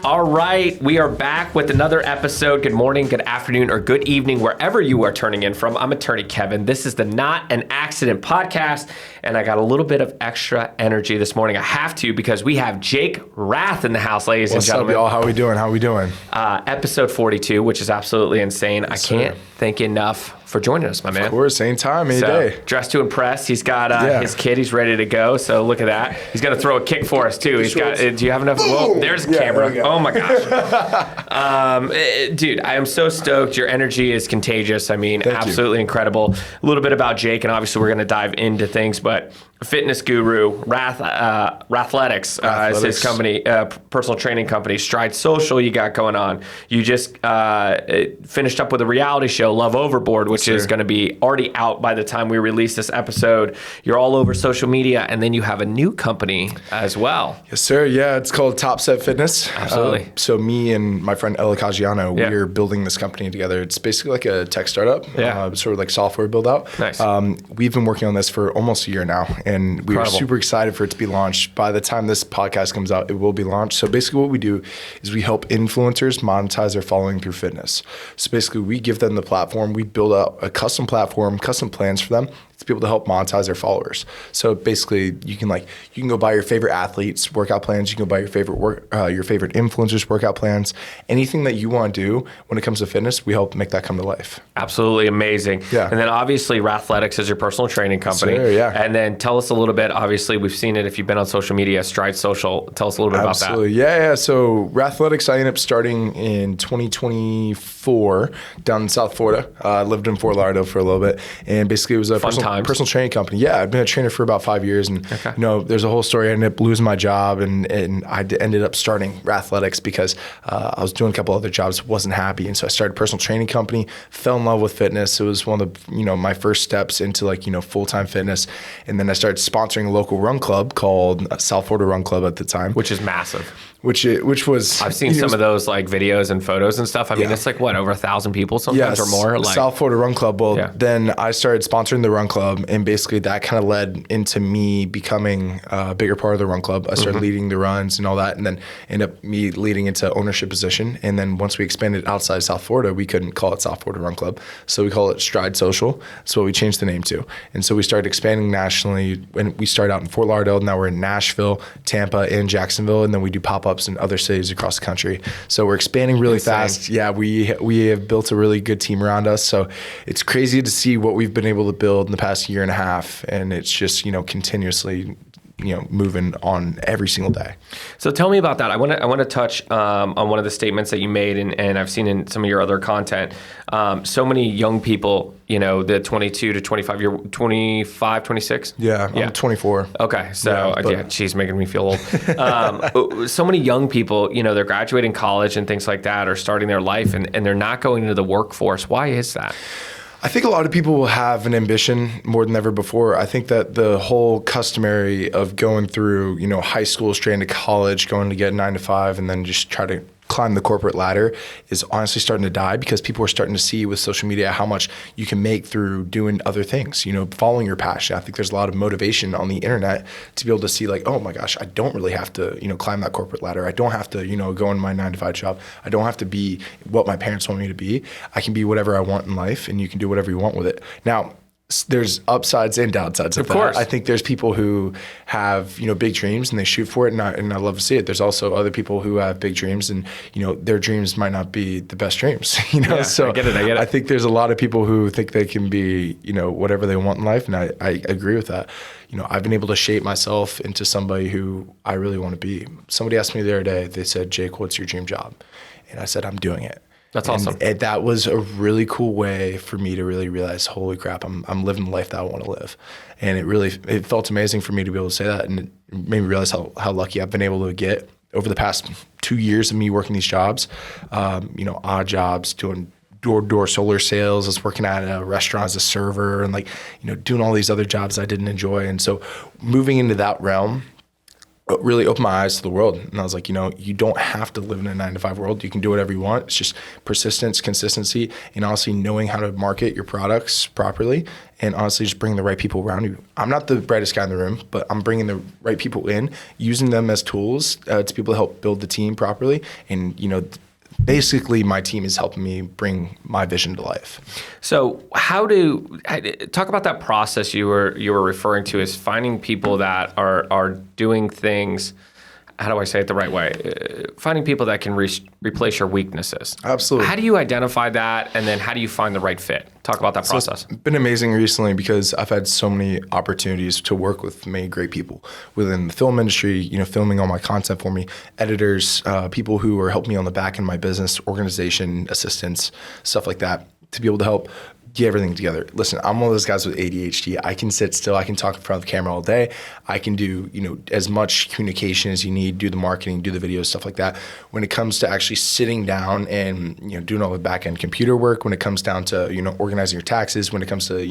All right, we are back with another episode. Good morning, good afternoon, or good evening, wherever you are turning in from. I'm Attorney Kevin. This is the Not an Accident podcast, and I got a little bit of extra energy this morning. I have to because we have Jake.rath in the house, ladies and gentlemen. What's up, y'all? How we doing? Episode 42, which is absolutely insane. Yes, I can't thank you enough for joining us, my man. Of course, same time, any day. Dressed to impress. He's got his kid. He's ready to go. So look at that. He's going to throw a kick for us too. He's got. Do you have enough? Well, there's a camera. Oh my gosh, dude! I am so stoked. Your energy is contagious. I mean, absolutely incredible. A little bit about Jake, and obviously we're going to dive into things, but fitness guru, Rathletics is his company, personal training company. Stryde Social, you got going on. You just finished up with a reality show, Love Overboard, which is going to be already out by the time we release this episode. You're all over social media, and then you have a new company as well. Yes, sir. Yeah, it's called Top Set Fitness. Absolutely. So me and my friend Ella Caggiano, we're building this company together. It's basically like a tech startup, sort of like software build out. Nice. We've been working on this for almost a year now, and we were super excited for it to be launched. By the time this podcast comes out, it will be launched. So basically what we do is we help influencers monetize their following through fitness. So basically we give them the platform. We build out a custom platform, custom plans for them to be able to help monetize their followers. So basically you can go buy your favorite athletes' workout plans. You can go buy your favorite influencers' workout plans. Anything that you want to do when it comes to fitness, we help make that come to life. Absolutely amazing. Yeah. And then obviously Rathletics is your personal training company. Sure, yeah. And then tell us a little bit, obviously we've seen it if you've been on social media, Stryde Social. Tell us a little bit about that. Absolutely. Yeah. So Rathletics, I ended up starting in 2024 down in South Florida. I lived in Fort Lauderdale for a little bit. And basically it was a personal training company. Yeah, I've been a trainer for about 5 years. And there's a whole story. I ended up losing my job and I ended up starting Rathletics because I was doing a couple other jobs, wasn't happy. And so I started a personal training company, fell in love with fitness. It was one of the, my first steps into full-time fitness. And then I started sponsoring a local run club called South Florida Run Club at the time. Which is massive. Which was... I've seen some of those videos and photos and stuff. I mean, it's over 1,000 people sometimes or more. South Florida Run Club. Well, then I started sponsoring the run club, and basically that kind of led into me becoming a bigger part of the run club. I started leading the runs and all that, and then ended up me leading into ownership position. And then once we expanded outside South Florida, we couldn't call it South Florida Run Club. So we call it Stryde Social. That's what we changed the name to. And so we started expanding nationally. And we started out in Fort Lauderdale. Now we're in Nashville, Tampa, and Jacksonville. And then we do pop-ups in other cities across the country. So we're expanding really fast. Yeah, we have built a really good team around us. So it's crazy to see what we've been able to build in the past year and a half. And it's just, continuously moving on every single day. So tell me about that. I want to touch on one of the statements that you made, and I've seen in some of your other content. So many young people, the 22 to 25 year, 25, 26? Yeah, I'm 24. Okay, so she's making me feel old. So many young people, they're graduating college and things like that, or starting their life, and they're not going into the workforce. Why is that? I think a lot of people will have an ambition more than ever before. I think that the whole customary of going through, high school, straight into college, going to get 9 to 5, and then just try to climb the corporate ladder is honestly starting to die because people are starting to see with social media how much you can make through doing other things, following your passion. I think there's a lot of motivation on the internet to be able to see oh my gosh, I don't really have to, climb that corporate ladder. I don't have to, go in my 9 to 5 job. I don't have to be what my parents want me to be. I can be whatever I want in life, and you can do whatever you want with it. Now, there's upsides and downsides of course. that. I think there's people who have, big dreams and they shoot for it, and I love to see it. There's also other people who have big dreams and, their dreams might not be the best dreams, So I get it. I think there's a lot of people who think they can be, whatever they want in life, and I agree with that. I've been able to shape myself into somebody who I really want to be. Somebody asked me the other day, they said, "Jake, what's your dream job?" And I said, "I'm doing it." That's awesome. And that was a really cool way for me to really realize, holy crap, I'm living the life that I want to live. And it felt amazing for me to be able to say that, and it made me realize how lucky I've been able to get over the past 2 years of me working these jobs, odd jobs, doing door-to-door solar sales. I was working at a restaurant as a server and doing all these other jobs I didn't enjoy. And so moving into that realm, really opened my eyes to the world. And I was like, you don't have to live in a 9-to-5 world. You can do whatever you want. It's just persistence, consistency, and honestly knowing how to market your products properly, and honestly just bringing the right people around you. I'm not the brightest guy in the room, but I'm bringing the right people in, using them as tools to be able to help build the team properly. And, basically my team is helping me bring my vision to life. So talk about that process you were referring to, as finding people that are doing things. How do I say it the right way? Finding people that can replace your weaknesses. Absolutely. How do you identify that, and then how do you find the right fit? Talk about that process. It's been amazing recently because I've had so many opportunities to work with many great people within the film industry, filming all my content for me, editors, people who are helping me on the back end of my business, organization, assistants, stuff like that, to be able to help get everything together. Listen, I'm one of those guys with ADHD. I can sit still. I can talk in front of the camera all day. I can do, as much communication as you need, do the marketing, do the videos, stuff like that. When it comes to actually sitting down and, doing all the back end computer work, when it comes down to, organizing your taxes, when it comes to,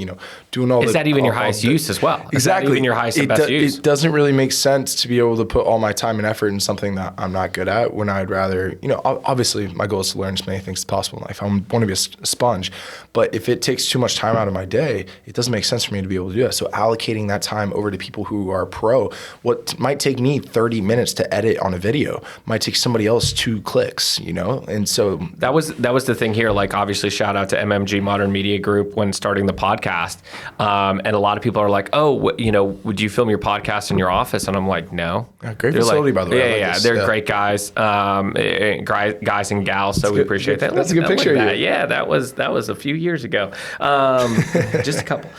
doing all Is that even your highest use as well? Exactly. Is that even your highest and best use? It doesn't really make sense to be able to put all my time and effort in something that I'm not good at, when I'd rather, obviously my goal is to learn as many things as possible in life. I want to be a sponge. But if it takes too much time out of my day, it doesn't make sense for me to be able to do that. So allocating that time over to people who are pro, what might take me 30 minutes to edit on a video might take somebody else 2 clicks, And so that was the thing here. Like, obviously shout out to MMG Modern Media Group when starting the podcast. And a lot of people are like, oh, would you film your podcast in your office? And I'm like, no. Great facility, by the way. Yeah, they're great guys, guys and gals. So we appreciate that. That's a good picture. Yeah, that was a few years ago. Just a couple.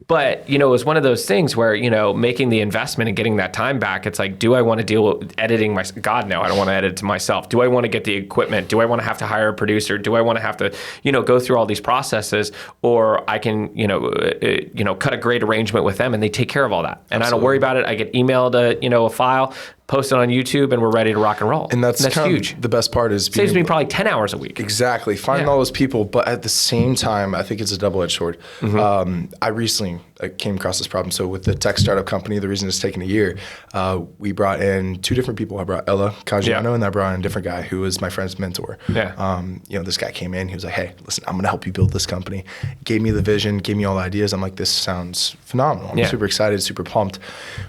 But, it was one of those things where, making the investment and getting that time back, it's like, do I want to deal with editing God, no, I don't want to edit it to myself. Do I want to get the equipment? Do I want to have to hire a producer? Do I want to have to, go through all these processes? Or I can, cut a great arrangement with them and they take care of all that. And Absolutely. I don't worry about it. I get emailed a file, post it on YouTube, and we're ready to rock and roll. And that's huge. The best part is saves me probably 10 hours a week. Exactly. Finding all those people, but at the same time, I think it's a double-edged sword. Mm-hmm. I recently came across this problem. So with the tech startup company, the reason it's taken a year, we brought in 2 different people. I brought Ella Caggiano, and I brought in a different guy who was my friend's mentor. Yeah. This guy came in. He was like, hey, listen, I'm going to help you build this company. Gave me the vision, gave me all the ideas. I'm like, this sounds phenomenal. I'm super excited, super pumped.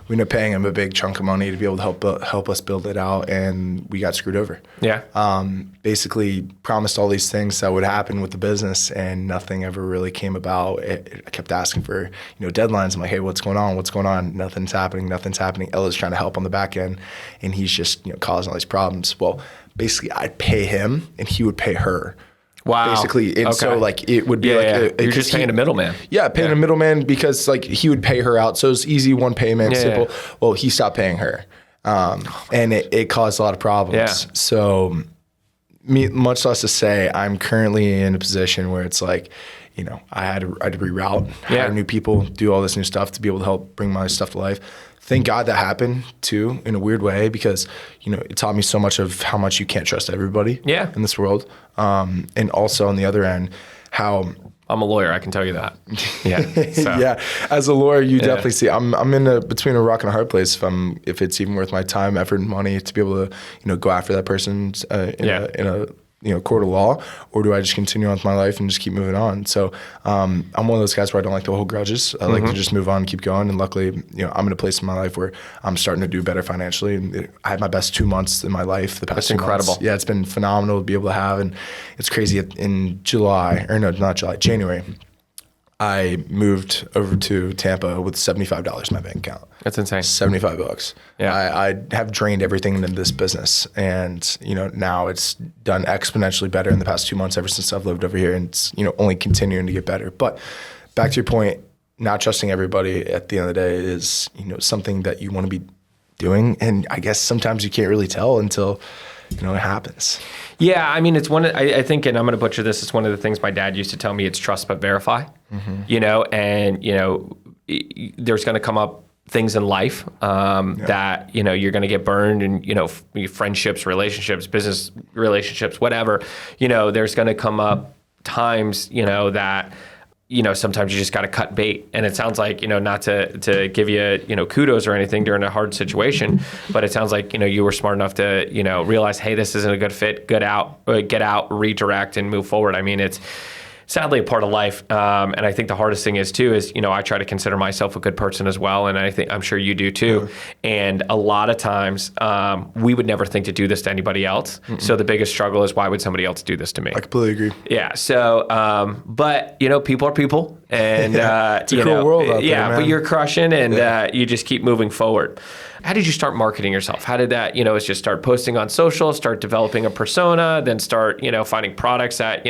We ended up paying him a big chunk of money to be able to help us build it out, and we got screwed over. Yeah. Basically promised all these things that would happen with the business, and nothing ever really came about. I kept asking for, deadlines. I'm like, hey, what's going on? What's going on? Nothing's happening. Ella's trying to help on the back end, and he's just, causing all these problems. Well, basically I'd pay him and he would pay her. Wow. Basically. And so it would be you're just paying a middleman. Yeah, paying a middleman because he would pay her out. So it's easy, one payment, simple. Yeah. Well, he stopped paying her. And it caused a lot of problems. Yeah. So much less to say, I'm currently in a position where it's like, I had to reroute, hire new people, do all this new stuff to be able to help bring my stuff to life. Thank God that happened too, in a weird way, because, it taught me so much of how much you can't trust everybody in this world. And also on the other end, how I'm a lawyer, I can tell you that. Yeah. So. Yeah. As a lawyer, you definitely see I'm in between a rock and a hard place if it's even worth my time, effort, and money to be able to, go after that person in a court of law, or do I just continue on with my life and just keep moving on? So I'm one of those guys where I don't like to hold grudges. I like to just move on and keep going. And luckily, I'm in a place in my life where I'm starting to do better financially. And I had my best 2 months in my life the past 2 months. That's incredible. Yeah, it's been phenomenal to be able to have. And it's crazy. In January, I moved over to Tampa with $75 in my bank account. That's insane. $75. Yeah. I have drained everything into this business, and now it's done exponentially better in the past 2 months ever since I've lived over here, and it's only continuing to get better. But back to your point, not trusting everybody at the end of the day is something that you want to be doing, and I guess sometimes you can't really tell until it happens. Yeah, I mean, it's I think, and I'm going to butcher this, it's one of the things my dad used to tell me, it's trust but verify, and, there's going to come up things in life that, you're going to get burned, and, friendships, relationships, business relationships, whatever, there's going to come up times, that sometimes you just got to cut bait. And it sounds like, not to give you, kudos or anything during a hard situation, but it sounds like, you were smart enough to, realize, hey, this isn't a good fit, get out, redirect and move forward. I mean, it's sadly a part of life. And I think the hardest thing is I try to consider myself a good person as well. And I'm sure you do too. And a lot of times we would never think to do this to anybody else. So the biggest struggle is, why would somebody else do this to me? I completely agree. Yeah. So, but people are people, and it's a cool world out there, man. But you're crushing, and you just keep moving forward. How did you start marketing yourself? How did that, is just start posting on social, start developing a persona, then start, finding products that,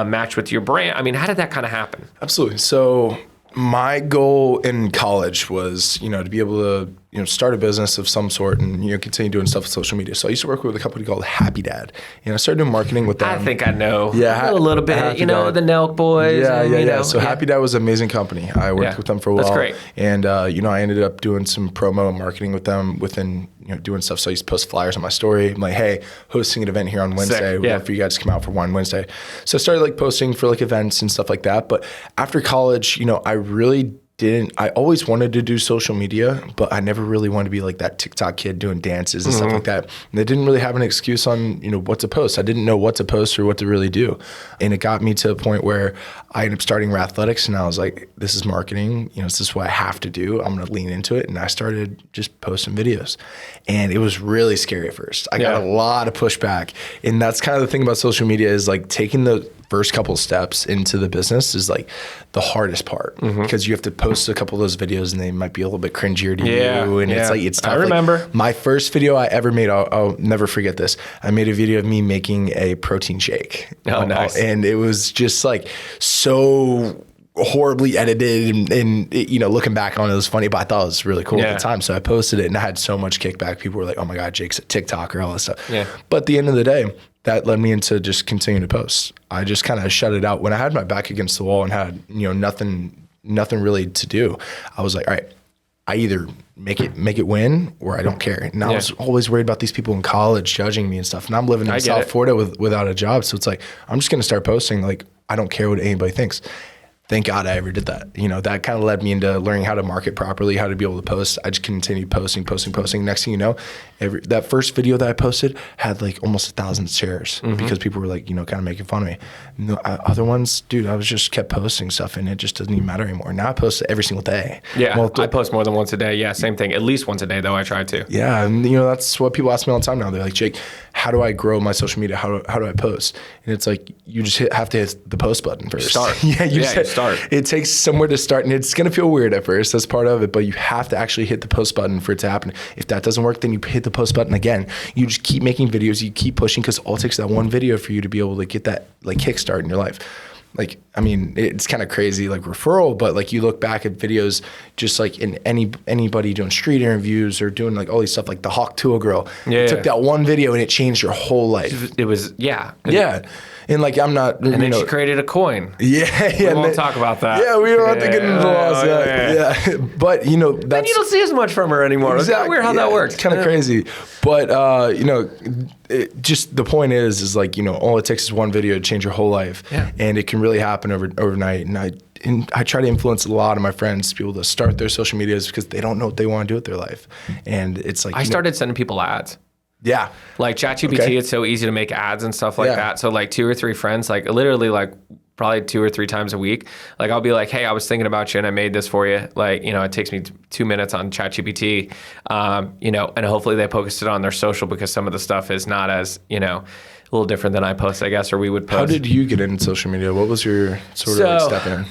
match with your brand? I mean, how did that kind of happen? Absolutely. So my goal in college was, to be able to, start a business of some sort and, continue doing stuff with social media. So I used to work with a company called Happy Dad. I started doing marketing with them. I think I know. Yeah. A little bit, Happy Dad. The Nelk Boys. Yeah. So Happy Dad was an amazing company. I worked with them for a while. That's great. And, I ended up doing some promo and marketing with them within, doing stuff. So I used to post flyers on my story. I'm like, hey, hosting an event here on Wednesday. We'd love for you guys to come out for one Wednesday. So I started posting for events and stuff like that. But after college, I really I always wanted to do social media, but I never really wanted to be like that TikTok kid doing dances and stuff like that. And I didn't really have an excuse on, what to post. I didn't know what to post or what to really do. And it got me to a point where I ended up starting Rathletics, and I was like, this is marketing. This is what I have to do. I'm going to lean into it. And I started just posting videos. And it was really scary at first. I got a lot of pushback. And that's kind of the thing about social media is taking the first couple steps into the business is the hardest part, because you have to post a couple of those videos and they might be a little bit cringier to you. And it's tough. I remember my first video I ever made. I'll never forget this. I made a video of me making a protein shake. Oh, nice. And it was just so horribly edited and looking back on it was funny, but I thought it was really cool at the time. So I posted it and I had so much kickback. People were like, oh my God, Jake's a TikToker, all this stuff. Yeah. But at the end of the day, that led me into just continuing to post. I just kind of shut it out. When I had my back against the wall and had, nothing really to do, I was like, all right, I either make it win or I don't care. And I was always worried about these people in college judging me and stuff. And I'm living in South Florida without a job. So it's I'm just going to start posting. I don't care what anybody thinks. Thank God I ever did that. That kind of led me into learning how to market properly, how to be able to post. I just continued posting. Next thing you know, that first video that I posted had almost 1,000 shares because people were kind of making fun of me. Other ones, dude, I was just kept posting stuff and it just doesn't even matter anymore. Now I post every single day. Yeah, I post more than once a day. Yeah, same thing. At least once a day though, I try to. Yeah, and that's what people ask me all the time now. They're like, Jake, how do I grow my social media? How do I post? And it's you just have to hit the post button first. Start. You start. It takes somewhere to start, and it's going to feel weird at first. That's part of it, but you have to actually hit the post button for it to happen. If that doesn't work, then you hit the post button again. You just keep making videos. You keep pushing, because all it takes is that one video for you to be able to get that kickstart in your life. It's kind of crazy, referral, but you look back at videos just in anybody doing street interviews or doing all these stuff, the Hawk Tuah girl. Took that one video and it changed your whole life. It was, And I'm not, and then she created a coin. We won't talk about that. Yeah, we don't have to get into the laws. Yeah. But, then you don't see as much from her anymore. Exactly. It's kind of weird how that works. It's kind of crazy. But, just the point is all it takes is one video to change your whole life. Yeah. And it can really happen overnight. And I try to influence a lot of my friends to be able to start their social medias because they don't know what they want to do with their life. And it's I started sending people ads. Yeah. ChatGPT, it's so easy to make ads and stuff like that. So 2 or 3 friends, literally probably 2 or 3 times a week. I'll be like, hey, I was thinking about you and I made this for you. It takes me 2 minutes on ChatGPT, and hopefully they post it on their social because some of the stuff is not as, a little different than I post, I guess, or we would post. How did you get into social media? What was your sort of step in?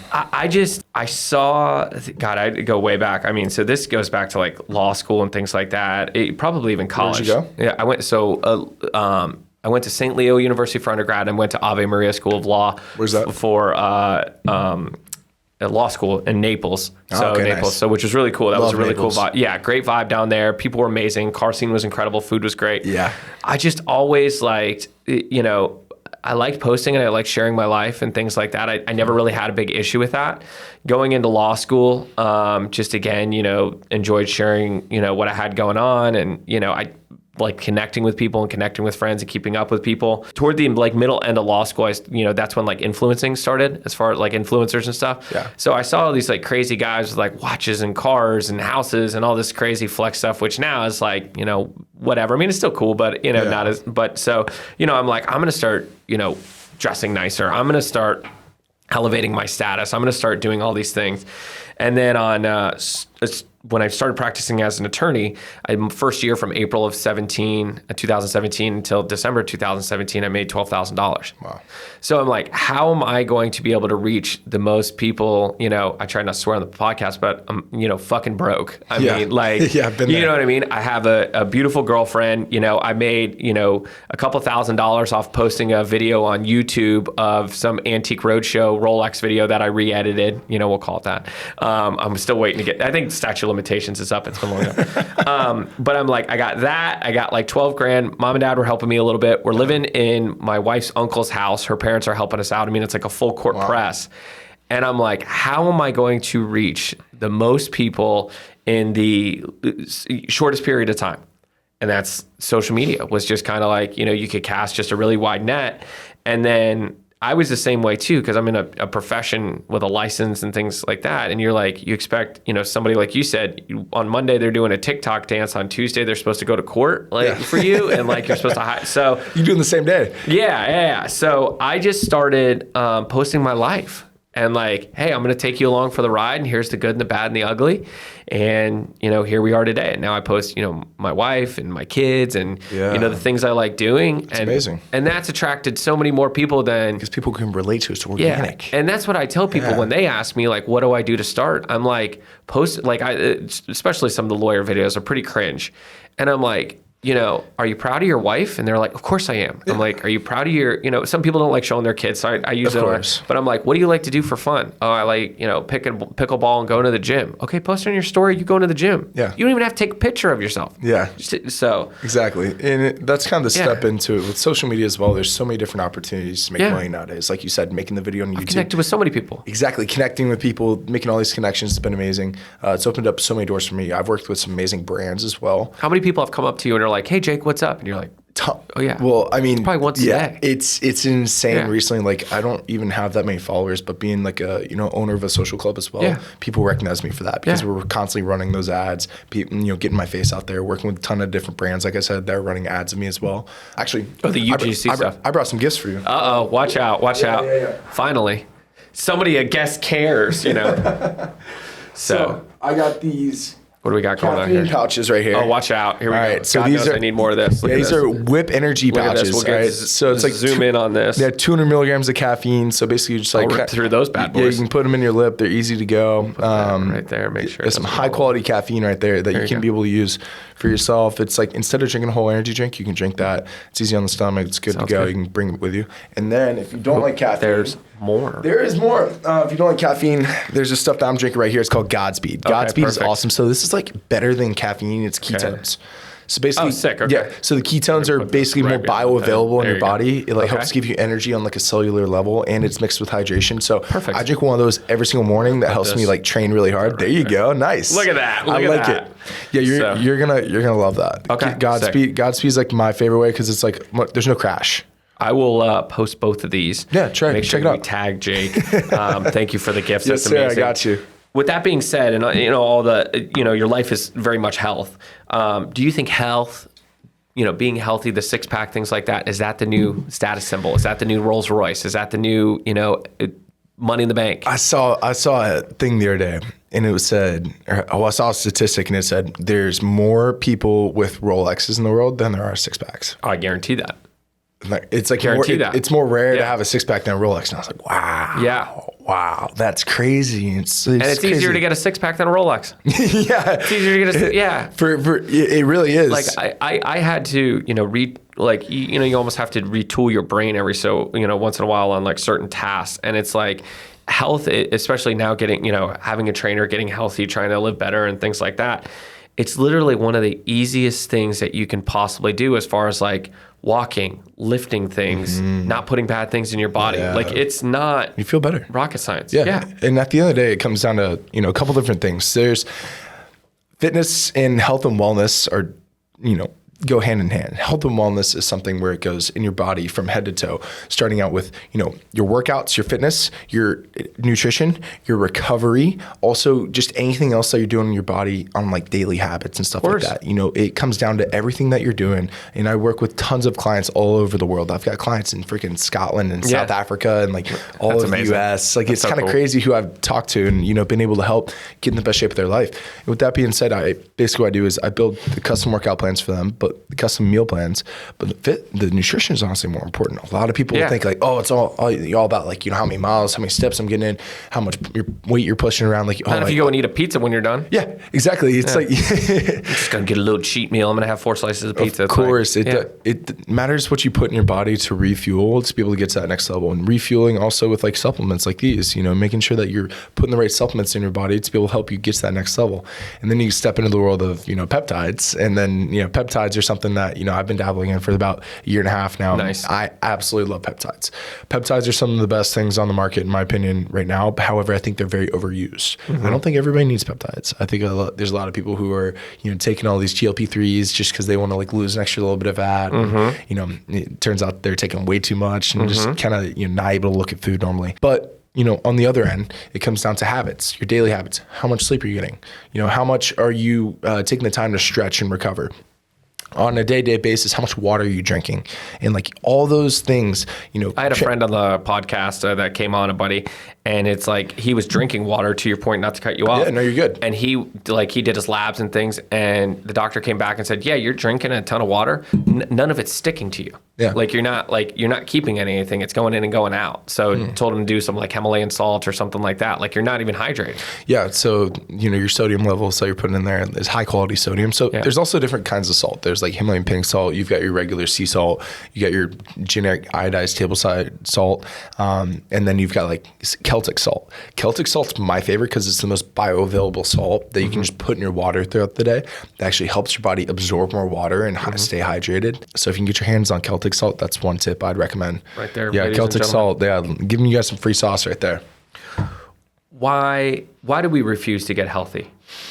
I saw, God, I go way back. So this goes back to law school and things like that. Probably even college. Where'd you go? Yeah, I went to St. Leo University for undergrad and went to Ave Maria School of Law. Where's that? For law school in Naples. Naples. Nice. So which was really cool. That was a really cool vibe. Yeah, great vibe down there. People were amazing. Car scene was incredible. Food was great. Yeah. I just always liked, I liked posting and I liked sharing my life and things like that. I never really had a big issue with that. Going into law school, just again, enjoyed sharing, what I had going on. And, like connecting with people and connecting with friends and keeping up with people. Toward the like middle end of law school, that's when like influencing started, as far as like influencers and stuff. Yeah. So I saw all these like crazy guys with like watches and cars and houses and all this crazy flex stuff, which now is like, whatever. I mean, it's still cool, but not as, but so, I'm like, I'm going to start, dressing nicer. I'm going to start elevating my status. I'm going to start doing all these things. And then when I started practicing as an attorney, first year from April of 2017 until December 2017, I made $12,000. Wow. So I'm like, how am I going to be able to reach the most people? I try not to swear on the podcast, but I'm, fucking broke. I mean, like, I've been there. You know what I mean? I have a beautiful girlfriend. I made, a couple $1,000s off posting a video on YouTube of some Antique Roadshow Rolex video that I re-edited. We'll call it that. I'm still waiting to get, I think statute of limitations is up. It's been long enough. But I'm like, I got that. I got like 12 grand. Mom and dad were helping me a little bit. We're living in my wife's uncle's house. Her parents are helping us out. I mean, it's like a full court press. And I'm like, how am I going to reach the most people in the shortest period of time? And that's social media. Was just kind of like, you could cast just a really wide net. And then I was the same way too, because I'm in a profession with a license and things like that. And you're like, you expect, somebody like you said, on Monday they're doing a TikTok dance. On Tuesday they're supposed to go to court for you, and like you're supposed to hide. So you're doing the same day. Yeah. So I just started posting my life. And like, hey, I'm going to take you along for the ride, and here's the good and the bad and the ugly. And, here we are today. And now I post, my wife and my kids and, the things I like doing. It's amazing. And that's attracted so many more people than... Because people can relate to it. It's organic. Yeah. And that's what I tell people when they ask me, like, what do I do to start? I'm like, especially some of the lawyer videos are pretty cringe. And I'm like... are you proud of your wife? And they're like, of course I am. I'm like, are you proud of your, some people don't like showing their kids. So I use it. But I'm like, what do you like to do for fun? Oh, I like, picking pickleball and going to the gym. Okay, post on your story, you going to the gym. Yeah. You don't even have to take a picture of yourself. Yeah. So. Exactly. And that's kind of the step into it. With social media as well, there's so many different opportunities to make money nowadays. Like you said, making the video on YouTube. I've connected with so many people. Exactly. Connecting with people, making all these connections has been amazing. It's opened up so many doors for me. I've worked with some amazing brands as well. How many people have come up to you and are like, hey, Jake, what's up? And you're like, oh yeah. Well, I mean, probably once a day. It's insane recently. Like, I don't even have that many followers, but being like a owner of a social club as well, people recognize me for that because we're constantly running those ads. People, getting my face out there, working with a ton of different brands. Like I said, they're running ads of me as well. Actually, the UGC stuff. I brought some gifts for you. Watch out! Yeah. Finally, somebody a guest cares. So I got these. What do we got going on here? Pouches right here. Oh, watch out. Here we go. Right, so God knows I need more of this. These are Whip energy pouches. We'll so it's like zoom in on this. They're 200 milligrams of caffeine. So basically, you just like rip through those bad boys. Yeah, you can put them in your lip. They're easy to go. Right there. Make sure. There's some high quality caffeine right there that you can be able to use for yourself. It's like instead of drinking a whole energy drink, you can drink that. It's easy on the stomach. It's good to go. You can bring it with you. And then if you don't like caffeine, there's more. There is more. If you don't like caffeine, there's this stuff that I'm drinking right here. It's called Godspeed. Godspeed is awesome. So this is like better than caffeine. It's ketones. So basically, sick. Okay. Yeah. So the ketones are basically more bioavailable in your body. It helps give you energy on like a cellular level, and it's mixed with hydration. So I drink one of those every single morning. That helps me like train really hard. There you go. Nice. Look at that. I like it. Yeah, you're gonna love that. Okay. Godspeed is like my favorite way because it's like there's no crash. I will post both of these. Yeah, Make sure check it out. We tag Jake. Thank you for the gifts. Yes, That's amazing. sir, I got you. With that being said, and all the, your life is very much health. Do you think health, being healthy, the 6-pack, things like that, is that the new status symbol? Is that the new Rolls Royce? Is that the new, money in the bank? I saw a thing the other day, and it said, I saw a statistic, and it said there's more people with Rolexes in the world than there are 6-packs. I guarantee that. It's like it's more rare to have a 6-pack than a Rolex. And I was like, wow. Yeah. Wow. That's crazy. It's crazy. Easier to get a 6-pack than a Rolex. Yeah. It's easier to get it really is. Like I had to, you almost have to retool your brain every once in a while on like certain tasks. And it's like health, especially now getting, having a trainer, getting healthy, trying to live better and things like that. It's literally one of the easiest things that you can possibly do as far as like walking, lifting things, not putting bad things in your body. Yeah. Like it's not. You feel better. Rocket science. Yeah. And at the end of the day, it comes down to, a couple different things. There's fitness and health and wellness are, go hand in hand. Health and wellness is something where it goes in your body from head to toe, starting out with, your workouts, your fitness, your nutrition, your recovery, also just anything else that you're doing in your body on like daily habits and stuff like that. It comes down to everything that you're doing. And I work with tons of clients all over the world. I've got clients in freaking Scotland and South Africa and like all of the US. Like it's kind of crazy who I've talked to and, been able to help get in the best shape of their life. And with that being said, basically what I do is I build the custom workout plans for them, but the custom meal plans, but the nutrition is honestly more important. A lot of people think like, oh, it's all about like, how many miles, how many steps I'm getting in, how much weight you're pushing around. Like, and if you go and eat a pizza when you're done. Yeah, exactly. It's like, I'm just going to get a little cheat meal. I'm going to have 4 slices of pizza. Of course. It matters what you put in your body to refuel, to be able to get to that next level. And refueling also with like supplements like these, making sure that you're putting the right supplements in your body to be able to help you get to that next level. And then you step into the world of, peptides. And then, peptides are something that, I've been dabbling in for about a year and a half now. Nice. I absolutely love peptides. Peptides are some of the best things on the market, in my opinion, right now. However, I think they're very overused. I don't think everybody needs peptides. I think there's a lot of people who are, taking all these GLP-3s just because they want to like lose an extra little bit of fat. And, it turns out they're taking way too much and just kind of, not able to look at food normally. But on the other end, it comes down to habits, your daily habits. How much sleep are you getting? How much are you taking the time to stretch and recover? On a day-to-day basis, how much water are you drinking? And like all those things, I had a friend on the podcast that came on, a buddy, and it's like he was drinking water, to your point, not to cut you off. Yeah, no, you're good. And he did his labs and things, and the doctor came back and said, yeah, you're drinking a ton of water. None of it's sticking to you. Yeah. You're not keeping anything. It's going in and going out. So told him to do some like Himalayan salt or something like that. Like you're not even hydrated. Yeah. So, your sodium levels that you're putting in there is high quality sodium. So there's also different kinds of salt. There's like Himalayan pink salt. You've got your regular sea salt. You got your generic iodized tableside salt. And then you've got like Celtic salt. Celtic salt's my favorite because it's the most bioavailable salt that you can just put in your water throughout the day. It actually helps your body absorb more water and stay hydrated. So if you can get your hands on Celtic salt, that's one tip I'd recommend. Right there. Yeah, Celtic salt. Yeah, giving you guys some free sauce right there. Why do we refuse to get healthy?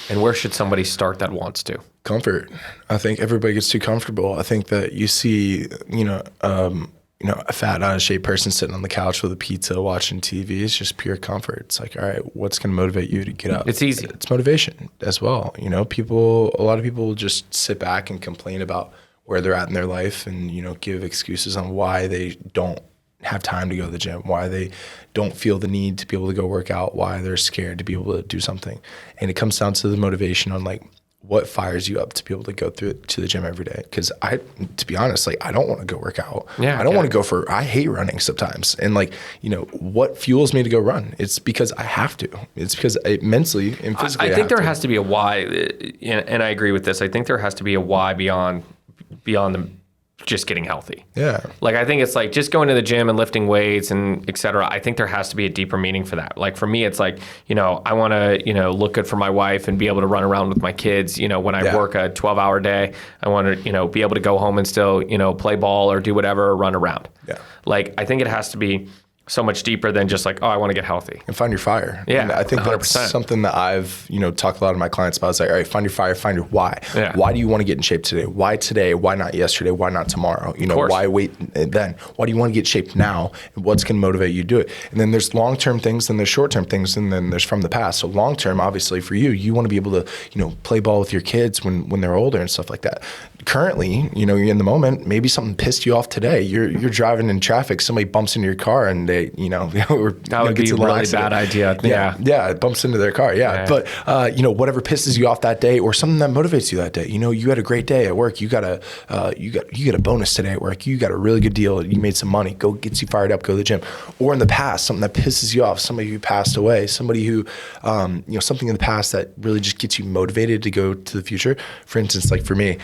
And where should somebody start that wants to? Comfort. I think everybody gets too comfortable. I think that you see, a fat, out of shape person sitting on the couch with a pizza watching TV. It's just pure comfort. It's like, all right, what's going to motivate you to get up? It's easy. It's motivation as well. A lot of people just sit back and complain about where they're at in their life and, give excuses on why they don't have time to go to the gym, why they don't feel the need to be able to go work out, why they're scared to be able to do something. And it comes down to the motivation on like what fires you up to be able to go to the gym every day. Because to be honest, like I don't want to go work out. Yeah, I don't want to go I hate running sometimes. And like, what fuels me to go run? It's because I have to. It's because mentally and physically I think there has to be a why, and I agree with this. I think there has to be a why beyond the just getting healthy. Yeah. Like, I think it's like just going to the gym and lifting weights and et cetera. I think there has to be a deeper meaning for that. Like for me, it's like, I want to, look good for my wife and be able to run around with my kids. When I work a 12-hour day, I want to, be able to go home and still, play ball or do whatever or run around. Yeah. Like, I think it has to be so much deeper than just like, oh, I want to get healthy. And find your fire. Yeah, and I think 100%. That's something that I've, talked a lot to my clients about. It's like, all right, find your fire, find your why. Yeah. Why do you want to get in shape today? Why today? Why not yesterday? Why not tomorrow? Why wait then? Why do you want to get in shape now? And what's going to motivate you to do it? And then there's long-term things, and there's short-term things, and then there's from the past. So long-term, obviously for you want to be able to, play ball with your kids when they're older and stuff like that. Currently, you're in the moment, maybe something pissed you off today. You're driving in traffic, somebody bumps into your car and they, that would be a really bad idea. Yeah, it bumps into their car. Yeah. But, whatever pisses you off that day or something that motivates you that day, you had a great day at work. You got a bonus today at work. You got a really good deal. You made some money. Go gets you fired up, go to the gym. Or in the past, something that pisses you off, somebody who passed away, somebody who, something in the past that really just gets you motivated to go to the future. For instance, like for me,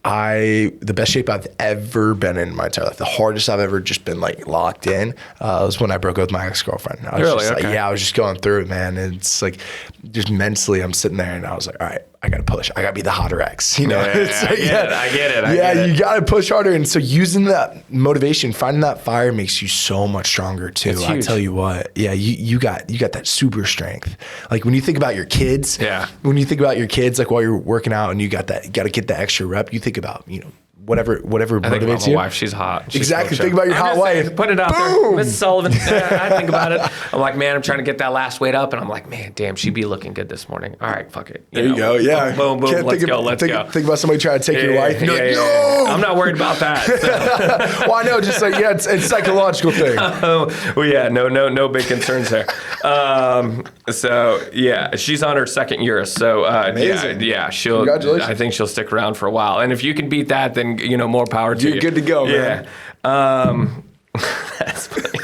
the best shape I've ever been in my entire life, the hardest I've ever just been like locked in, was when I broke up with my ex-girlfriend. I was just going through it, man. And it's like, just mentally, I'm sitting there and I was like, all right, I got to push. I got to be the hotter ex, I get it. You got to push harder. And so using that motivation, finding that fire makes you so much stronger too. I tell you what, you got that super strength. Like when you think about your kids, like while you're working out and you got to get the extra rep, you think about, whatever motivates my you. wife, she's hot. She's exactly. cool. Think about your hot wife. Put it out Boom. there. Mrs. Sullivan. I think about it. I'm like, man, I'm trying to get that last weight up. And I'm like, man, damn, she'd be looking good this morning. All right, fuck it. There you go. Yeah. Boom, boom. Let's go. Think about somebody trying to take your wife. And you're like, no. I'm not worried about that. So. Well, I know. Just like, it's a psychological thing. Well, yeah, no big concerns there. So yeah, she's on her second year. So yeah, Congratulations. I think she'll stick around for a while. And if you can beat that, then more power to you. You're good to go, man. That's funny.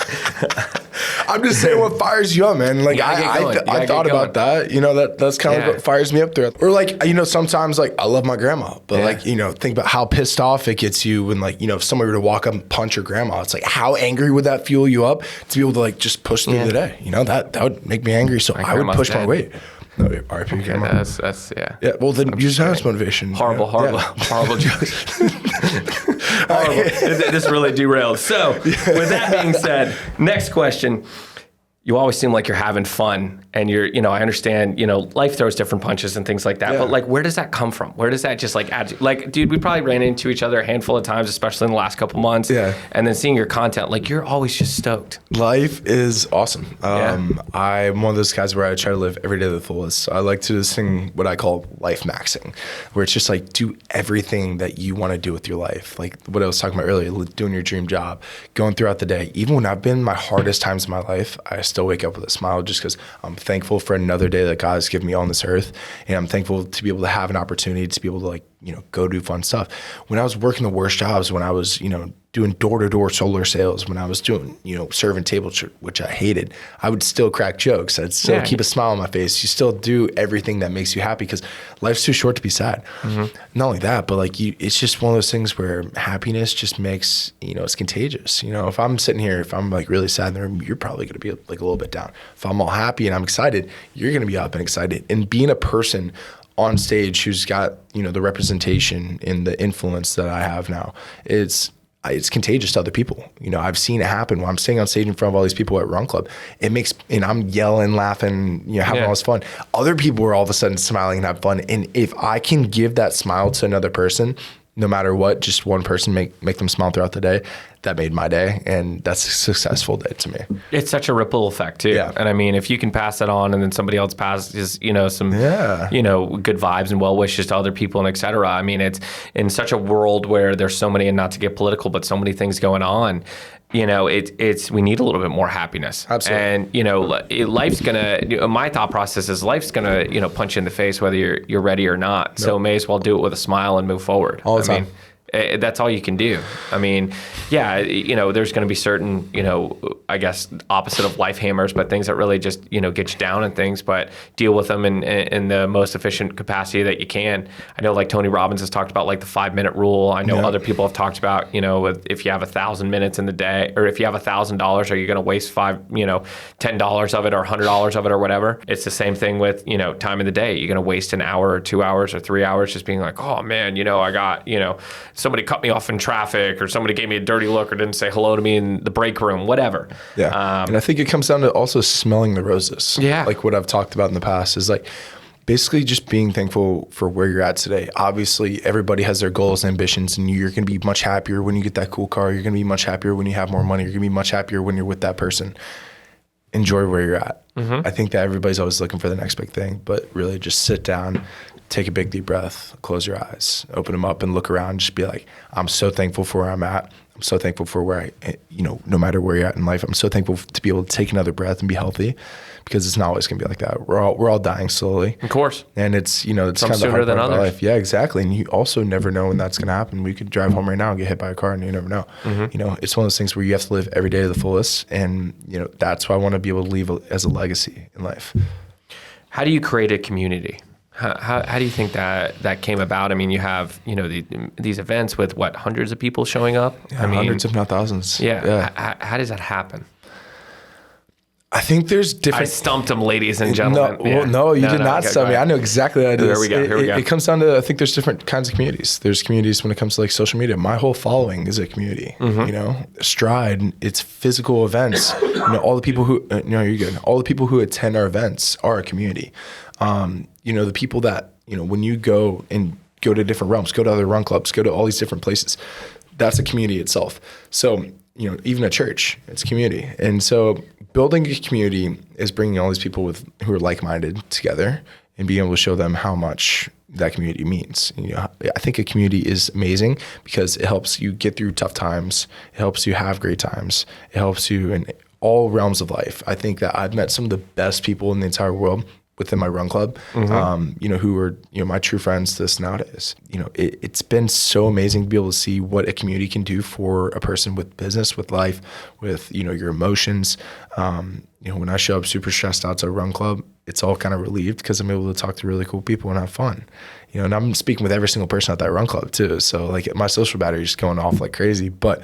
I'm just saying what fires you up, man. Like I thought about that. That's kind of what fires me up there. Or like, sometimes like I love my grandma, but like, think about how pissed off it gets you when like, if somebody were to walk up and punch your grandma, it's like, how angry would that fuel you up to be able to like just push through the day? That would make me angry. So I would push my weight. No, RIP grandma. That's Yeah, well then you just have motivation. Horrible jokes. Horrible. This really derailed. So with that being said, next question. You always seem like you're having fun and you're, I understand, life throws different punches and things like that. Yeah. But like, where does that come from? Where does that just like add, like, dude, we probably ran into each other a handful of times, especially in the last couple months. Yeah. And then seeing your content, like you're always just stoked. Life is awesome. I'm one of those guys where I try to live every day to the fullest. So I like to do this thing, what I call life maxing, where it's just like do everything that you want to do with your life. Like what I was talking about earlier, doing your dream job, going throughout the day. Even when I've been in my hardest times in my life, I still wake up with a smile just because I'm thankful for another day that God has given me on this earth. And I'm thankful to be able to have an opportunity to be able to like, go do fun stuff. When I was working the worst jobs, when I was, doing door-to-door solar sales, when I was doing, serving tables, which I hated, I would still crack jokes. I'd still keep a smile on my face. You still do everything that makes you happy because life's too short to be sad. Mm-hmm. Not only that, but like it's just one of those things where happiness just makes, it's contagious. If I'm sitting here, if I'm like really sad in the room, you're probably going to be like a little bit down. If I'm all happy and I'm excited, you're going to be up and excited. And being a person on stage who's got, the representation and the influence that I have now, it's contagious to other people. I've seen it happen when I'm sitting on stage in front of all these people at Run Club. And I'm yelling, laughing, having all this fun. Other people are all of a sudden smiling and having fun. And if I can give that smile to another person, no matter what, just one person make them smile throughout the day, that made my day. And that's a successful day to me. It's such a ripple effect too. Yeah. And I mean, if you can pass that on and then somebody else passes, some, good vibes and well wishes to other people and et cetera. I mean, it's in such a world where there's so many, and not to get political, but so many things going on. We need a little bit more happiness. Absolutely. And, life's gonna, my thought process is life's gonna, punch you in the face whether you're ready or not. Nope. So may as well do it with a smile and move forward. All the time. That's all you can do. I mean, there's going to be certain, I guess, opposite of life hammers, but things that really just, get you down and things, but deal with them in the most efficient capacity that you can. I know like Tony Robbins has talked about like the 5-minute rule. I know other people have talked about, if you have 1,000 minutes in the day, or if you have $1,000, are you going to waste $10 of it or $100 of it or whatever? It's the same thing with, time in the day. You're going to waste an hour or 2 hours or 3 hours just being like, oh man, I got, somebody cut me off in traffic, or somebody gave me a dirty look, or didn't say hello to me in the break room, whatever. Yeah. And I think it comes down to also smelling the roses. Yeah. Like what I've talked about in the past is like basically just being thankful for where you're at today. Obviously, everybody has their goals and ambitions, and you're going to be much happier when you get that cool car. You're going to be much happier when you have more money. You're going to be much happier when you're with that person. Enjoy where you're at. Mm-hmm. I think that everybody's always looking for the next big thing, but really just sit down, take a big deep breath, close your eyes, open them up and look around. Just be like, I'm so thankful for where I'm at. I'm so thankful for where no matter where you're at in life, I'm so thankful to be able to take another breath and be healthy, because it's not always going to be like that. We're all dying slowly. Of course. And it's, it's kind of the hard part of life. Yeah, exactly. And you also never know when that's going to happen. We could drive home right now and get hit by a car, and you never know. Mm-hmm. It's one of those things where you have to live every day to the fullest. And, that's why I want to be able to leave as a legacy in life. How do you create a community? How do you think that came about? I mean, you have, these events with hundreds of people showing up? Yeah, hundreds if not thousands. Yeah. How does that happen? I think there's different. I stumped him, ladies and gentlemen. No, you did not stump me. I know exactly what I did. Here we go. It comes down to, I think there's different kinds of communities. There's communities when it comes to like social media. My whole following is a community. Mm-hmm. Stride, it's physical events. All the people who, you're good. All the people who attend our events are a community. The people that, when you go and go to different realms, go to other run clubs, go to all these different places. That's a community itself. So, even a church, it's community. And so building a community is bringing all these people who are like-minded together and being able to show them how much that community means. I think a community is amazing because it helps you get through tough times. It helps you have great times. It helps you in all realms of life. I think that I've met some of the best people in the entire world within my run club, who are, my true friends to this nowadays. It's been so amazing to be able to see what a community can do for a person with business, with life, with, your emotions. When I show up super stressed out to a run club, it's all kind of relieved because I'm able to talk to really cool people and have fun. And I'm speaking with every single person at that run club too. So like my social battery is going off like crazy, but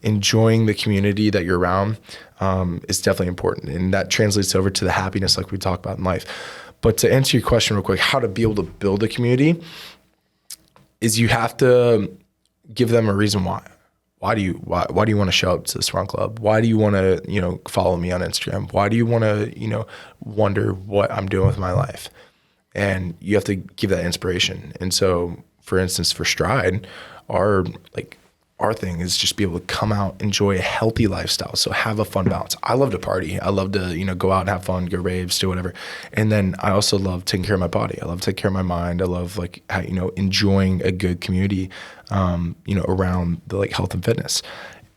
enjoying the community that you're around is definitely important. And that translates over to the happiness like we talk about in life. But to answer your question real quick, how to be able to build a community is you have to give them a reason why. Why do you want to show up to this run club? Why do you want to, follow me on Instagram? Why do you want to, wonder what I'm doing with my life? And you have to give that inspiration. And so, for instance, for Stryde, our thing is just be able to come out, enjoy a healthy lifestyle. So have a fun balance. I love to party. I love to, go out and have fun, go raves, do whatever. And then I also love taking care of my body. I love taking care of my mind. I love enjoying a good community, around the health and fitness.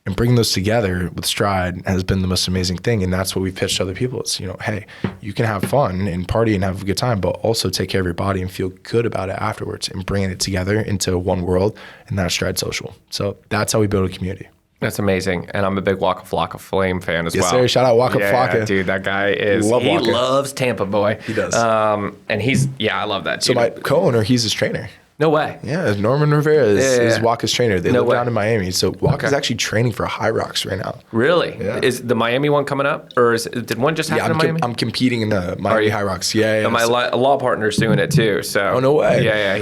And bringing those together with Stryde has been the most amazing thing. And that's what we've pitched to other people. It's, hey, you can have fun and party and have a good time, but also take care of your body and feel good about it afterwards and bringing it together into one world. And that's Stryde Social. So that's how we build a community. That's amazing. And I'm a big Waka Flocka Flame fan as well. Yes, sir. Shout out Waka Flocka. Dude, that guy is, he loves Tampa, boy. He does. And I love that. So my co-owner, he's his trainer. No way. Yeah, Norman Rivera is Waka's trainer. They live down in Miami. So Waka's actually training for High Rocks right now. Really? Yeah. Is the Miami one coming up? Or did one just happen in Miami? I'm competing in the Miami High Rocks. Yeah. My law partner's doing it too. So. Oh, no way. Yeah.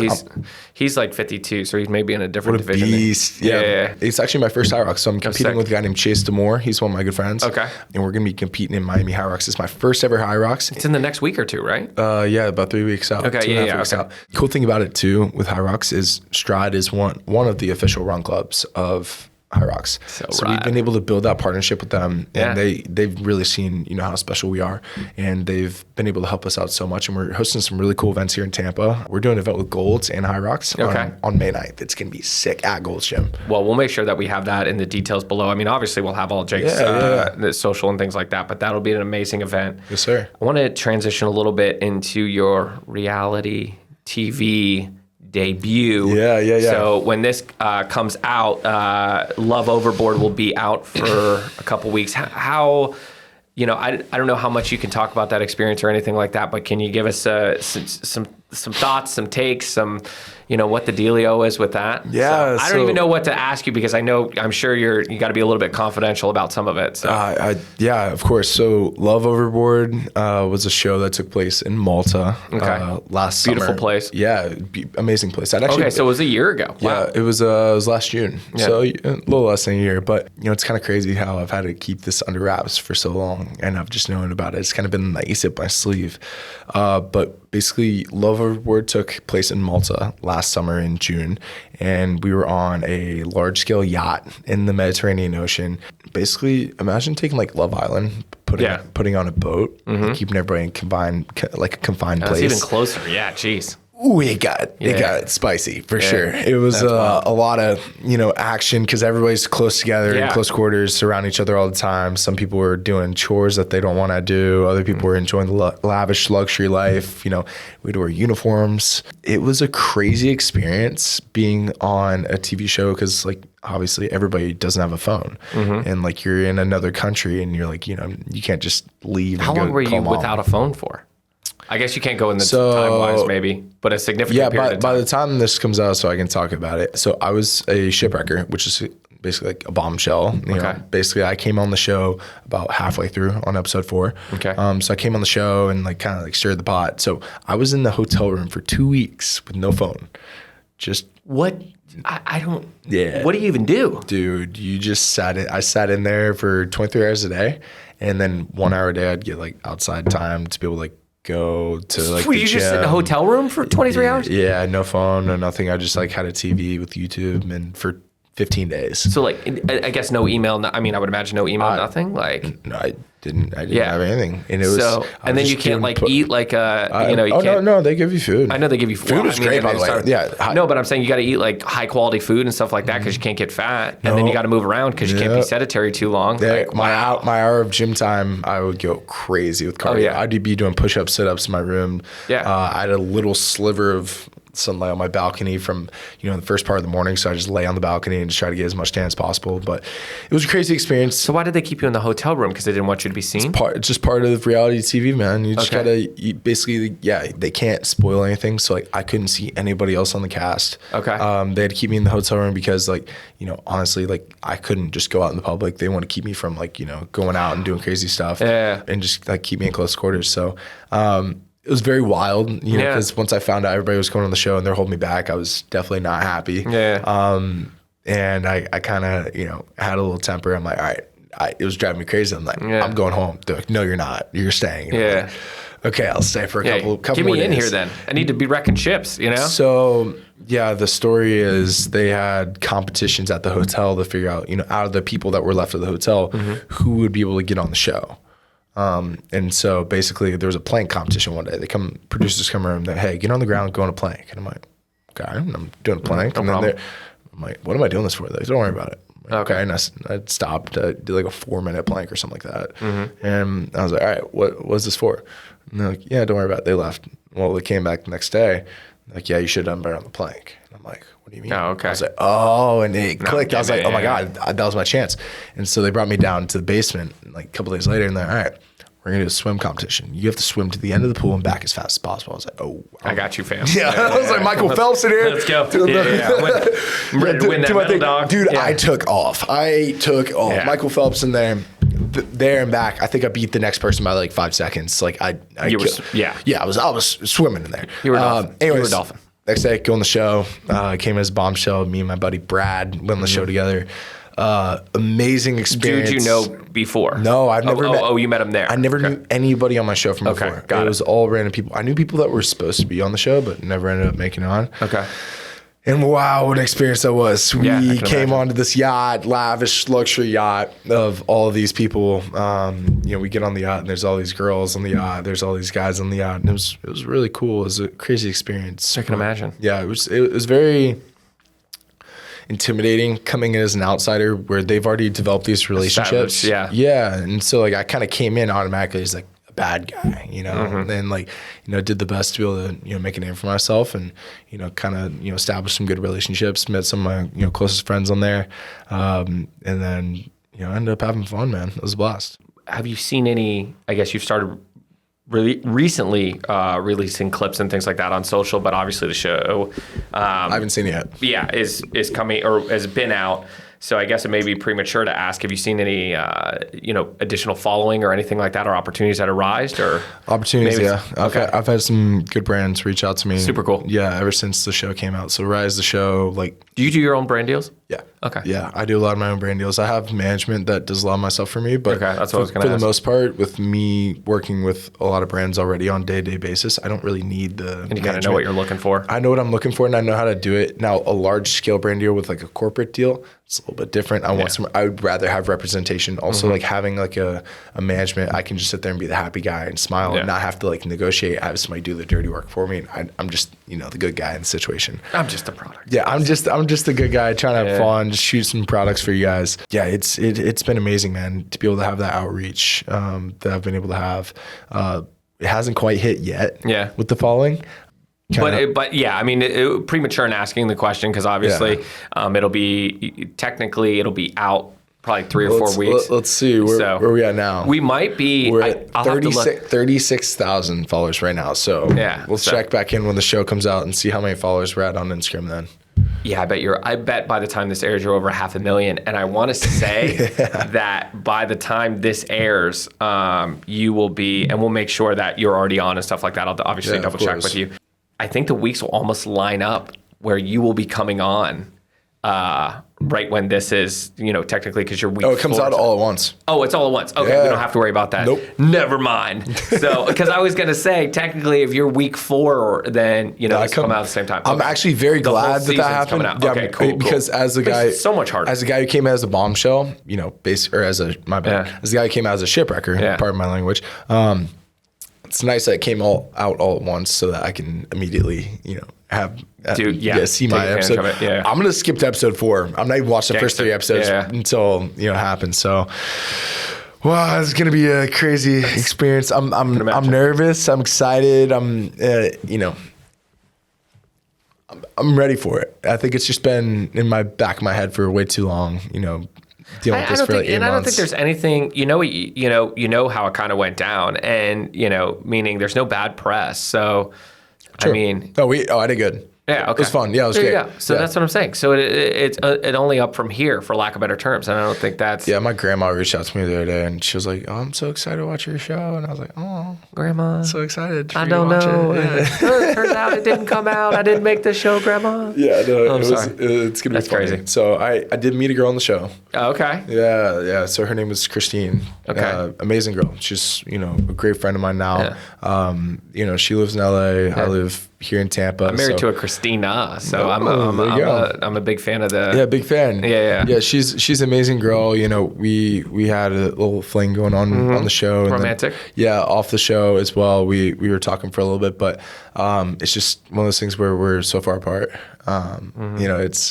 He's like 52, so he's maybe in a different division. What a beast. Yeah. It's actually my first High Rocks. So I'm competing with a guy named Chase Demore. He's one of my good friends. Okay. And we're going to be competing in Miami High Rocks. It's my first ever High Rocks. It's in the next week or two, right? Yeah, about 3 weeks out. Okay, 2.5 weeks out. Cool thing about it too with High Rocks is Stryde is one of the official run clubs of High Rocks. So we've been able to build that partnership with them, and they've really seen how special we are, and they've been able to help us out so much. And we're hosting some really cool events here in Tampa. We're doing an event with Golds and High Rocks on May 9th. It's gonna be sick at Gold's Gym. Well, we'll make sure that we have that in the details below. I mean, obviously we'll have all Jake's the social and things like that, but that'll be an amazing event. Yes, sir. I want to transition a little bit into your reality TV debut. Yeah. So when this comes out, Love Overboard will be out for a couple weeks. How, I don't know how much you can talk about that experience or anything like that, but can you give us some thoughts, some takes, some, what the dealio is with that? Yeah. So I don't even know what to ask you because I'm sure you got to be a little bit confidential about some of it. So. Yeah, of course. So Love Overboard was a show that took place in Malta last summer. Beautiful place. Yeah, amazing place. So it was a year ago. Wow. Yeah, it was last June. Yeah. So a little less than a year. But, it's kind of crazy how I've had to keep this under wraps for so long and I've just known about it. It's kind of been nice up my sleeve. But basically, Love Overboard took place in Malta last summer in June, and we were on a large-scale yacht in the Mediterranean Ocean. Basically, imagine taking Love Island, putting on a boat, and keeping everybody in confined place. That's even closer. Yeah, jeez. Ooh, it got spicy for sure. It was a lot of action because everybody's close together in close quarters, around each other all the time. Some people were doing chores that they don't want to do. Other people were enjoying the lavish luxury life. We'd wear uniforms. It was a crazy experience being on a TV show because obviously everybody doesn't have a phone, and you're in another country and you're you can't just leave. How long were you without a phone for? I guess you can't go in the time-wise maybe, but a significant period of time. By the time this comes out, so I can talk about it. So I was a shipwrecker, which is basically a bombshell. Basically, I came on the show about halfway through on episode 4. Okay. So I came on the show and kind of stirred the pot. So I was in the hotel room for 2 weeks with no phone. Just what? I don't. Yeah. What do you even do, dude? You just I sat in there for 23 hours a day, and then 1 hour a day I'd get outside time to be able to go to like Were you just in a hotel room for 23 hours? Yeah, no phone, no nothing. I just like had a TV with YouTube and for 15 days. So like, I guess no email. I mean, I would imagine no email, nothing. Like, no, I didn't have anything. And it was so, and then you can't like eat like you know. You can't, no, they give you food. I know they give you food. Food is great, by the way. Yeah. No, but I'm saying you got to eat like high quality food and stuff like that because you can't get fat, and then you got to move around because you can't be sedentary too long. Yeah, like, my hour of gym time, I would go crazy with cardio. Oh, yeah. I'd be doing push-ups, sit-ups in my room. Yeah. I had a little sliver of sunlight on my balcony from, the first part of the morning. So I just lay on the balcony and just try to get as much tan as possible. But it was a crazy experience. So why did they keep you in the hotel room? Because they didn't want you to be seen? It's just part of reality TV, man. You just gotta, basically, they can't spoil anything. So like I couldn't see anybody else on the cast. Okay. They had to keep me in the hotel room because like, honestly, like I couldn't just go out in the public. They want to keep me from like, going out and doing crazy stuff and just like keep me in close quarters. So, it was very wild, because once I found out everybody was going on the show and they're holding me back, I was definitely not happy. Yeah. And I kind of, had a little temper. I'm like, all right, it was driving me crazy. I'm like, I'm going home. They're like, no, you're not. You're staying. And I'm like, okay, I'll stay for a couple Get more me in days. here then. I need to be wrecking ships, So, the story is they had competitions at the hotel to figure out, out of the people that were left at the hotel, who would be able to get on the show. And so basically there was a plank competition one day. Producers come around and hey, get on the ground, go on a plank. And I'm like, okay, I'm doing a plank. I'm like, what am I doing this for? They're like, don't worry about it. Okay. And I stopped, did like a 4-minute plank or something like that. And I was like, all right, what's this for? And they're like, yeah, don't worry about it. They left. Well, they came back the next day. Like, yeah, you should have done better on the plank. And I'm like, what do you mean? Oh, okay. I was like, and it clicked. I was like, oh my God, that was my chance. And so they brought me down to the basement like a couple days later and they're like, all right, we're going to do a swim competition. You have to swim to the end of the pool and back as fast as possible. I was like, I got you, fam. Yeah. I was like, Michael Phelps in here. Let's go. I'm ready to win that medal, dog. Dude, I took off. Yeah. Michael Phelps in there and back. I think I beat the next person by like 5 seconds. Like I was swimming in there. You were a dolphin. Anyways, you were a dolphin. Next day, go on the show. Came as Bombshell. Me and my buddy Brad went on the show together. Amazing experience. Did you know before? No, I've never met. Oh, you met him there. I never knew anybody on my show from before. Got it. It was all random people. I knew people that were supposed to be on the show, but never ended up making it on. Okay. And wow, what an experience that was. We came imagine. onto this yacht, lavish luxury yacht of all of these people. We get on the yacht and there's all these girls on the yacht. There's all these guys on the yacht. And it was really cool. It was a crazy experience. I can imagine. Yeah, it was very intimidating coming in as an outsider where they've already developed these relationships. Yeah. And so like I kind of came in automatically as like a bad guy, and then like, did the best to be able to, make a name for myself and, kind of, establish some good relationships, met some of my, closest friends on there. And then, ended up having fun, man. It was a blast. Have you seen any, I guess you've started really recently releasing clips and things like that on social, but obviously the show I haven't seen it yet. Yeah, is coming or has been out. So I guess it may be premature to ask. Have you seen any additional following or anything like that, or opportunities that arise? Or opportunities? Yeah, I've had some good brands reach out to me. Super cool. Yeah, ever since the show came out. So Rise the show, like. Do you do your own brand deals? Yeah. Okay. Yeah, I do a lot of my own brand deals. I have management that does a lot of my stuff for me, but that's what I was going to ask. For the most part, with me working with a lot of brands already on a day-to-day basis, I don't really need the And you kind of know what you're looking for. I know what I'm looking for, and I know how to do it. Now, a large-scale brand deal with like a corporate deal, it's a little bit different. I would rather have representation. Also, like having like a management, I can just sit there and be the happy guy and smile and not have to like negotiate. I have somebody do the dirty work for me, and I'm just the good guy in the situation. I'm just a product. Yeah, I'm just the good guy trying to have fun, just shoot some products for you guys. Yeah, it's been amazing, man, to be able to have that outreach that I've been able to have. It hasn't quite hit yet. With the following. But yeah, I mean, premature in asking the question because obviously it'll be out probably 3 or 4 weeks. Let's see where are we at now. We might be. We're at 36,000 followers right now. So let's check back in when the show comes out and see how many followers we're at on Instagram then. Yeah, I bet by the time this airs, you're over 500,000. And I want to say that by the time this airs, you will be, and we'll make sure that you're already on and stuff like that. I'll obviously double check with you. I think the weeks will almost line up where you will be coming on right when this is, technically because you're week. Oh, it comes 4, out all at once. Oh, it's all at once. Okay, Yeah. we don't have to worry about that. Nope. Never mind. So, because I was gonna say, technically, if you're week 4, then it's come out at the same time. I'm actually very glad that happened. Coming out. Okay, cool. Because as the guy, it's so much harder. As the guy who came out as a bombshell, as the guy who came out as a shipwrecker, pardon my language. It's nice that it came all out all at once, so that I can immediately, see my episode. I'm gonna skip to episode 4. I'm not even watching the first 3 episodes until it happens. So, wow, it's gonna be a crazy experience. I'm nervous. I'm excited. I'm ready for it. I think it's just been in my back of my head for way too long. Dealing with this for 8 months. And I don't think there's anything. You know how it kind of went down, and meaning there's no bad press. So, True. I mean, I did good. Yeah, okay. It was fun. Yeah, it was great. Yeah. So that's what I'm saying. So it's only up from here, for lack of better terms. And I don't think that's... Yeah, my grandma reached out to me the other day, and she was like, "Oh, I'm so excited to watch your show." And I was like, "Oh, Grandma, I'm so excited for I you don't to watch know. it." It turns out it didn't come out. I didn't make the show, Grandma. Yeah, no, I'm sorry. It's going to be funny. Crazy. So I did meet a girl on the show. Oh, okay. Yeah. So her name was Christine. Okay. Amazing girl. She's, a great friend of mine now. Yeah. She lives in LA. Yeah. I live here in Tampa. I'm married to a Christina, so I'm a big fan of the... Yeah, big fan. Yeah. Yeah, she's an amazing girl. We had a little fling going on the show. Romantic? And then, off the show as well. We were talking for a little bit, but it's just one of those things where we're so far apart.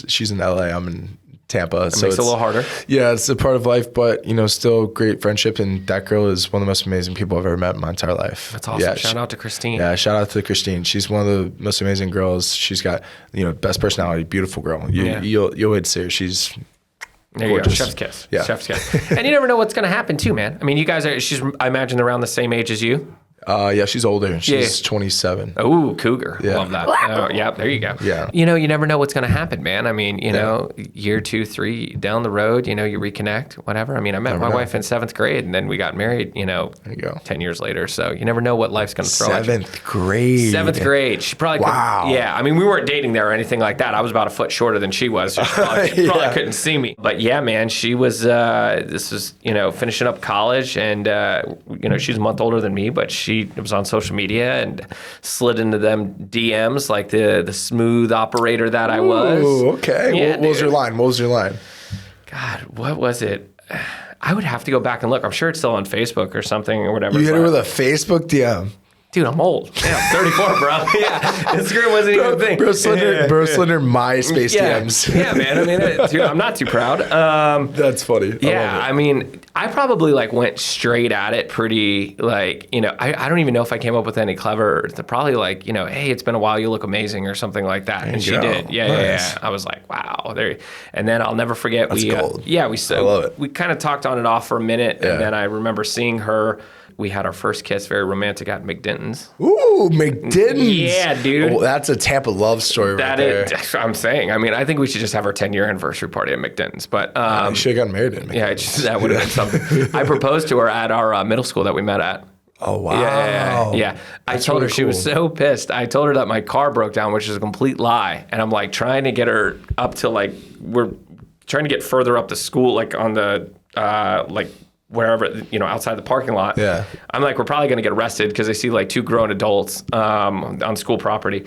She's in LA, I'm in Tampa. So makes it a little harder. Yeah, it's a part of life, but still great friendship. And that girl is one of the most amazing people I've ever met in my entire life. That's awesome. Yeah, shout out to Christine. Yeah, shout out to Christine. She's one of the most amazing girls. She's got best personality, beautiful girl. You'll hate to see her. She's there gorgeous. You go. Chef's kiss. Yeah. Chef's kiss. And you never know what's going to happen too, man. I mean, you guys I imagine around the same age as you. Yeah, she's older. She's 27. Oh, cougar. Yeah. Love that. Yeah, there you go. Yeah. You never know what's going to happen, man. I mean, year 2, 3 down the road, you reconnect, whatever. I mean, I met my wife in 7th grade, and then we got married, there you go. 10 years later. So you never know what life's going to throw at you. 7th grade. 7th grade. She probably wow. Yeah, I mean, we weren't dating there or anything like that. I was about a foot shorter than she was. So she probably couldn't see me. But yeah, man, she was, this was, finishing up college, and, she's a month older than me, but she was on social media and slid into them DMs like the smooth operator that I was. Ooh, okay. Yeah, what was your line? God, what was it? I would have to go back and look. I'm sure it's still on Facebook or something or whatever. You hit her with a Facebook DM. Dude, I'm old. Yeah, I'm 34, bro. Yeah, Instagram wasn't even a thing. Bro slender MySpace DMs. Yeah, man. I mean, dude, I'm not too proud. That's funny. Yeah, I mean, I probably went straight at it pretty I don't even know if I came up with any clever, probably hey, it's been a while, you look amazing or something like that. And she did. Yeah, nice. Yeah. I was like, wow. And then I'll never forget. That's gold. Yeah, I love it. We kind of talked on and off for a minute, and then I remember seeing her. We had our first kiss, very romantic, at McDinton's. Ooh, McDinton's. Yeah, dude. Oh, that's a Tampa love story right there. That's what I'm saying. I mean, I think we should just have our 10-year anniversry party at McDinton's. But you should have gotten married at McDinton's. Yeah, that would have been something. I proposed to her at our middle school that we met at. Oh, wow. Yeah. I told her, she was so pissed. I told her that my car broke down, which is a complete lie. And I'm trying to get her up to we're trying to get further up the school, on the, wherever, outside the parking lot. Yeah. I'm we're probably going to get arrested because I see 2 grown adults on school property.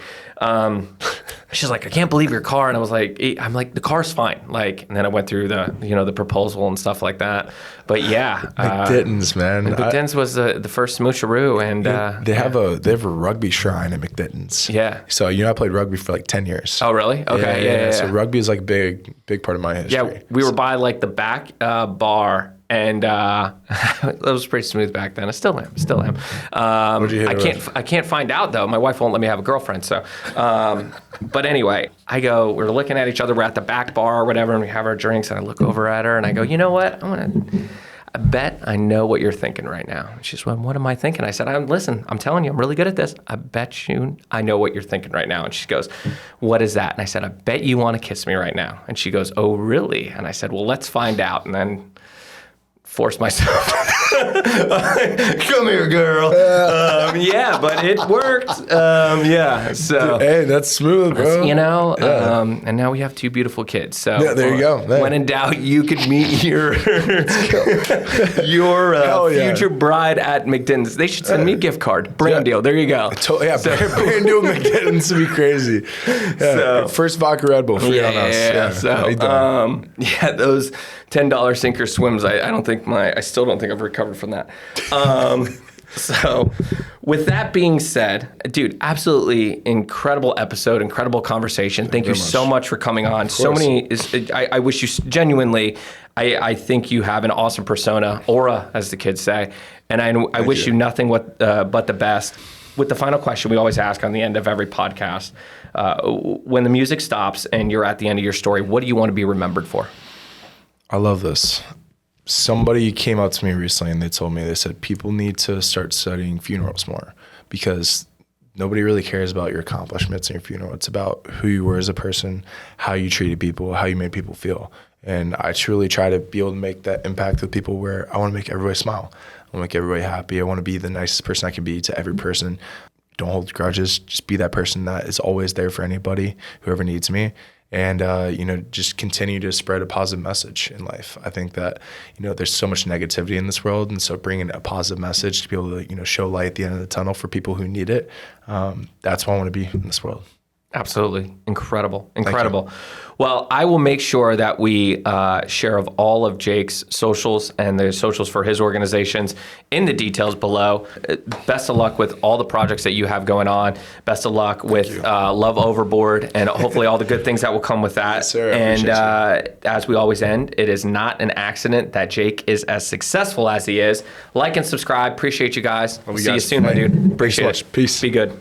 She's like, I can't believe your car. And I was like, I'm like, the car's fine. And then I went through the, the proposal and stuff like that. But yeah. McDinton's, man. McDinton's was the first smoocheroo. And they have a rugby shrine at McDinton's. Yeah. So, I played rugby for 10 years. Oh, really? Okay. Yeah. So rugby is big part of my history. Yeah. We were by the back bar. And that was pretty smooth back then. I still am. I can't find out though. My wife won't let me have a girlfriend. So, but anyway, we're looking at each other. We're at the back bar or whatever, and we have our drinks. And I look over at her and I go, you know what? I bet I know what you're thinking right now. And she's like, what am I thinking? I said, listen, I'm telling you, I'm really good at this. I bet I know what you're thinking right now. And she goes, what is that? And I said, I bet you want to kiss me right now. And she goes, oh, really? And I said, well, let's find out. And then forced myself Come here, girl. Yeah, but it worked. Yeah. So hey, that's smooth, bro. you know, and now we have 2 beautiful kids. So yeah, there you go. When in doubt, you could meet your future bride at McDonald's. They should send me a gift card. Brand deal. There you go. Brand deal McDonald's would be crazy. Yeah, first vodka Red Bull free on us. Yeah. So those $10 sinker swims. I still don't think I've recovered from that. So with that being said, dude, absolutely incredible episode, incredible conversation. Thank you so much for coming on. So many, I wish you genuinely, I think you have an awesome persona, aura, as the kids say. And I wish you nothing but the best. With the final question we always ask on the end of every podcast, when the music stops and you're at the end of your story, what do you want to be remembered for? I love this. Somebody came up to me recently and they said, people need to start studying funerals more because nobody really cares about your accomplishments in your funeral. It's about who you were as a person, how you treated people, how you made people feel. And I truly try to be able to make that impact with people where I want to make everybody smile. I want to make everybody happy. I want to be the nicest person I can be to every person. Don't hold grudges. Just be that person that is always there for anybody, whoever needs me. And, just continue to spread a positive message in life. I think that, there's so much negativity in this world. And so bringing a positive message to be able to, show light at the end of the tunnel for people who need it. That's what I want to be in this world. Absolutely. Incredible. Well, I will make sure that we share of all of Jake's socials and the socials for his organizations in the details below. Best of luck with all the projects that you have going on. Best of luck with Love Overboard and hopefully all the good things that will come with that. Yes, sir. And as we always end, it is not an accident that Jake is as successful as he is. Like and subscribe. Appreciate you guys. We'll see you soon, my dude. Appreciate it. Peace. Be good.